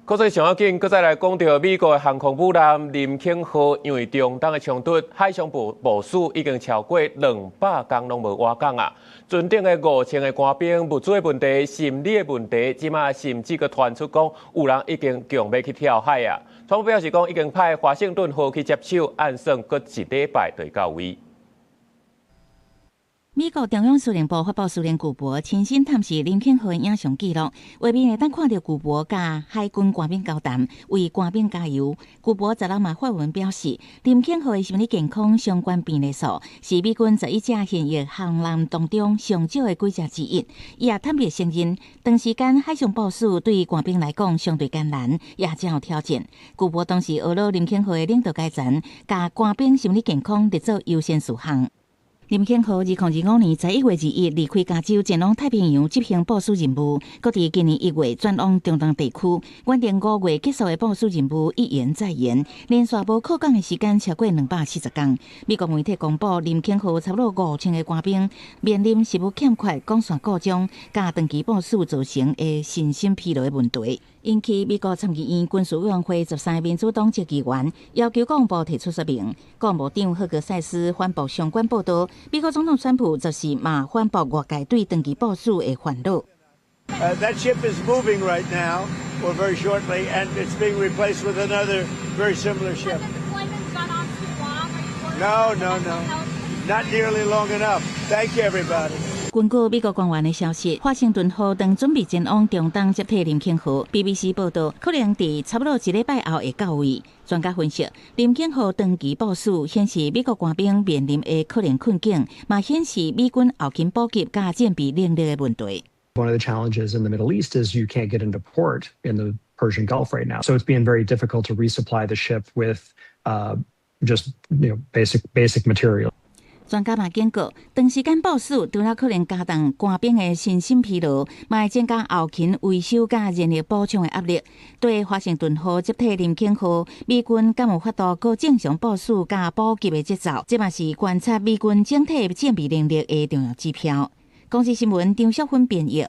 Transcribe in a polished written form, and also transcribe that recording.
国际上要紧，搁再来讲到美国的航空母舰林肯号因为中东的冲突，海上部署已经超过200天拢无活港啊。船顶的5000个官兵，物资的问题、心理的问题，即马甚至搁传出讲有人已经强要去跳海啊。川普表示讲已经派华盛顿号去接手，按算搁1礼拜就到位。 美国中央司令部发布司令古博亲身探视林肯号的影像记录，画面会当看到古博甲海军官兵交谈，为官兵加油。古博16日发文表示，林肯号的心理健康相关病例数是美军11架现役航舰当中上少的几只之一。伊也坦白承认，长时间海上部署对官兵来讲相对艰难，也真有挑战。古博当时学了林肯号的领导阶层，甲官兵心理健康列做优先事项。 林肯号2025年11月2日离开加州，前往太平洋执行部署任务。搁伫今年1月转往中东地区，原定5月结束的部署任务一延再延，连续无靠港的时间超过240天。美国媒体公布，林肯号差不多5000个官兵面临食物欠缺、光线故障、甲长期部署造成的身心疲劳的问题。 引起美国参议院军事委员会13民主党籍议员要求国防部提出说明。国务长赫格塞斯反驳相关报道，美国总统川普则是嘛反驳外界对长期部署的烦恼。That ship is moving right now, or very shortly, and it's being replaced with another very similar ship. No, not nearly long enough. Thank you, everybody. 根据美国官员的消息，华盛顿号正准备前往中东接替林肯号。BBC 报道，可能伫差不多1礼拜后会到位。专家分析，林肯号长期部署显示美国官兵面临的可能困境，嘛显示美军后勤补给甲战备能力的问题。One of the challenges in the Middle East is you can't get into port in the Persian Gulf right now, so it's being very difficult to resupply the ship with just basic material. 专家嘛警告，长时间部署除了可能加重官兵的身心疲劳，嘛会增加后勤维修甲人力补充的压力。对华盛顿号接替林肯号，美军敢有法度过正常部署甲补给的节奏？这嘛是观察美军整体战备能力的重要指标。公司新闻张淑芬编译。